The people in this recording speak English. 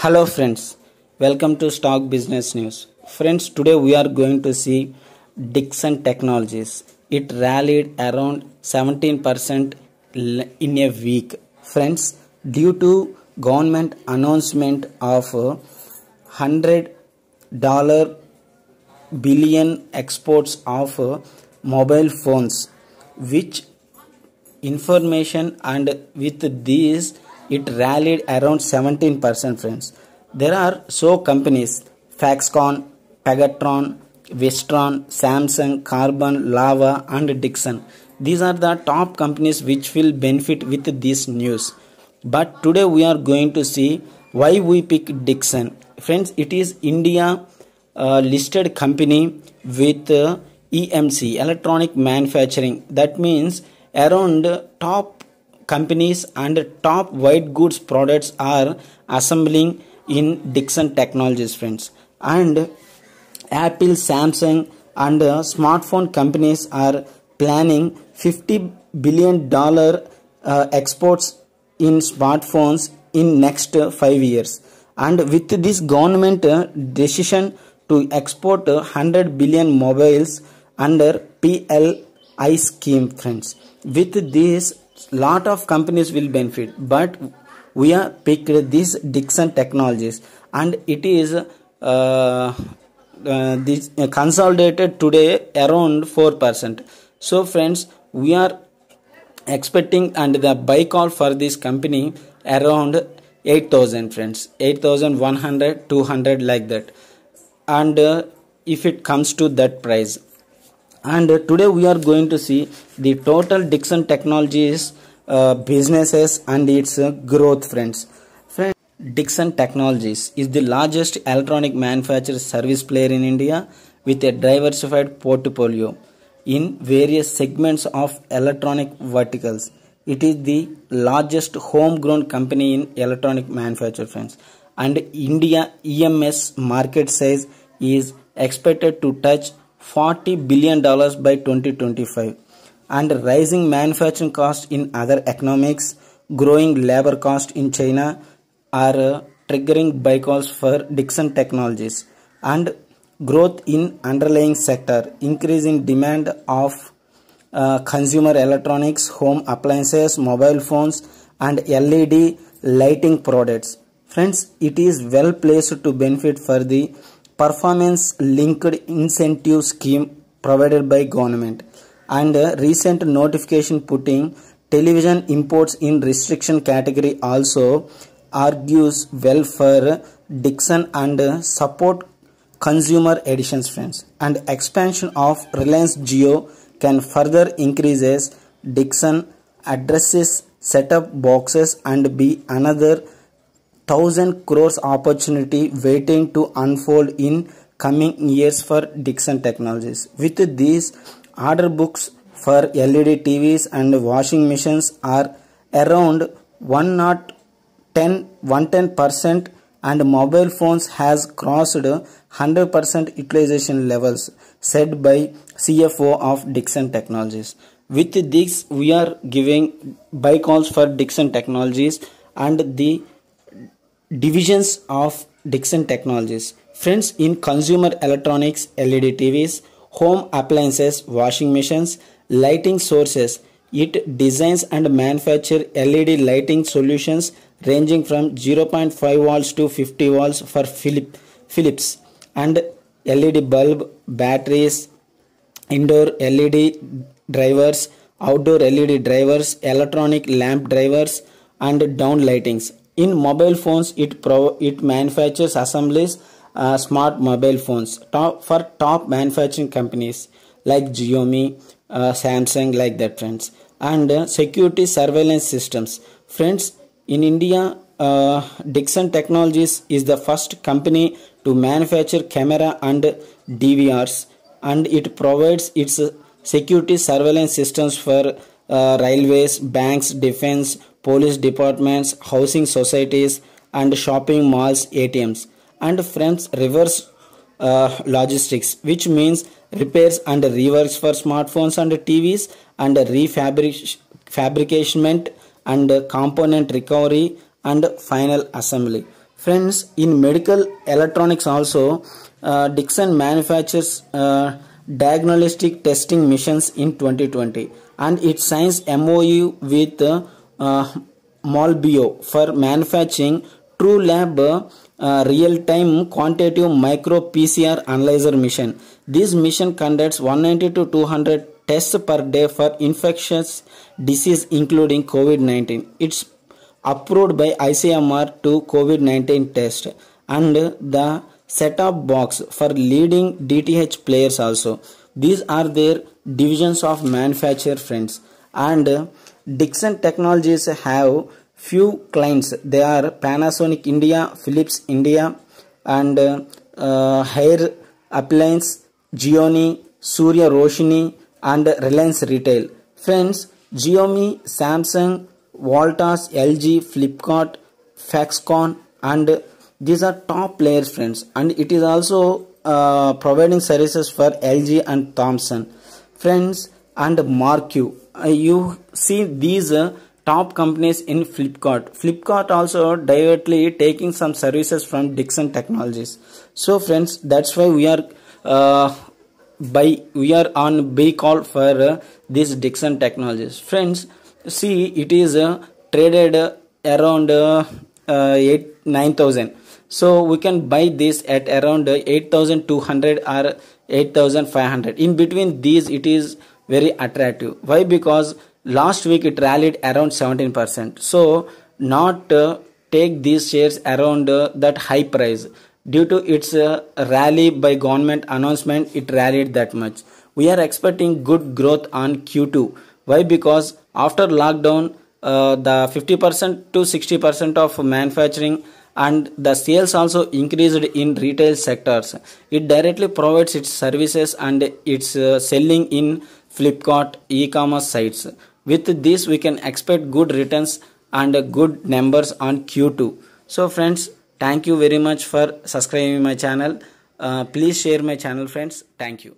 Hello friends, welcome to Stock Business News. Friends, today we are going to see Dixon Technologies. It rallied around 17% in a week. Friends, due to government announcement of $100 billion exports of mobile phones, which information, and with these it rallied around 17%. Friends, there are so companies: Foxconn, Pegatron, Wistron, Samsung, Carbon, Lava and Dixon. These are the top companies which will benefit with this news. But today we are going to see why we pick Dixon. Friends, it is India listed company with EMC, electronic manufacturing. That means around top companies and top white goods products are assembling in Dixon Technologies, friends. And Apple, Samsung and smartphone companies are planning $50 billion exports in smartphones in next 5 years. And with this government decision to export 100 billion mobiles under PLI scheme, friends, with this lot of companies will benefit, but we are picked this Dixon Technologies, and it is this consolidated today around 4%. So friends, we are expecting and the buy call for this company around 8,000, friends, 8,100, 200 like that. And if it comes to that price. And today we are going to see the total Dixon Technologies businesses and its growth, friends. Dixon Technologies is the largest electronic manufacturer service player in India with a diversified portfolio in various segments of electronic verticals. It is the largest homegrown company in electronic manufacture, friends. And India EMS market size is expected to touch $40 billion by 2025, and rising manufacturing costs in other economics, growing labor cost in China are triggering buy calls for Dixon Technologies. And growth in underlying sector, increasing demand of consumer electronics, home appliances, mobile phones and LED lighting products. Friends, it is well placed to benefit for the performance linked incentive scheme provided by government, and recent notification putting television imports in restriction category also argues well for Dixon and support consumer additions, friends. And expansion of Reliance Jio can further increases Dixon addresses set-up boxes and be another 1,000 crores opportunity waiting to unfold in coming years for Dixon Technologies. With these, order books for LED TVs and washing machines are around 110%, and mobile phones has crossed 100% utilization levels, said by CFO of Dixon Technologies. With this, we are giving buy calls for Dixon Technologies and the divisions of Dixon Technologies. Friends, in consumer electronics, LED TVs, home appliances, washing machines, lighting sources, it designs and manufactures LED lighting solutions ranging from 0.5 volts to 50 volts for Philips, and LED bulb, batteries, indoor LED drivers, outdoor LED drivers, electronic lamp drivers and down lightings. In mobile phones, it manufactures assemblies smart mobile phones for top manufacturing companies like Xiaomi, Samsung, like that, friends. And security surveillance systems. Friends, in India, Dixon Technologies is the first company to manufacture camera and DVRs, and it provides its security surveillance systems for railways, banks, defense, police departments, housing societies and shopping malls, ATMs. And friends, reverse logistics, which means repairs and reworks for smartphones and TVs, and refabrication and component recovery and final assembly. Friends, in medical electronics also, Dixon manufactures diagnostic testing missions in 2020, and it signs MOU with Molbio for manufacturing True Lab real-time quantitative micro PCR analyzer mission. This mission conducts 190 to 200 tests per day for infectious disease including COVID-19. It's approved by ICMR to COVID-19 test, and the set-top box for leading DTH players also. These are their divisions of manufacture, friends. And Dixon Technologies have few clients. They are Panasonic India, Philips India, and Hair Appliance, Gioni, Surya Roshni, and Reliance Retail. Friends, Xiaomi, Samsung, Voltas, LG, Flipkart, Foxconn, and these are top players, friends. And it is also providing services for LG and Thomson, friends, and Marque. You see these top companies in Flipkart. Flipkart also directly taking some services from Dixon Technologies. So friends, that's why we are on buy call for this Dixon Technologies. Friends, see, it is traded around 9,000. So we can buy this at around 8,200 or 8,500. In between these, it is very attractive. Why? Because last week it rallied around 17%. So not take these shares around that high price. Due to its rally by government announcement, it rallied that much. We are expecting good growth on Q2. Why? Because after lockdown, the 50% to 60% of manufacturing and the sales also increased in retail sectors. It directly provides its services and its selling in Flipkart e-commerce sites. With this, we can expect good returns and good numbers on Q2. So friends, thank you very much for subscribing my channel. Please share my channel, friends. Thank you.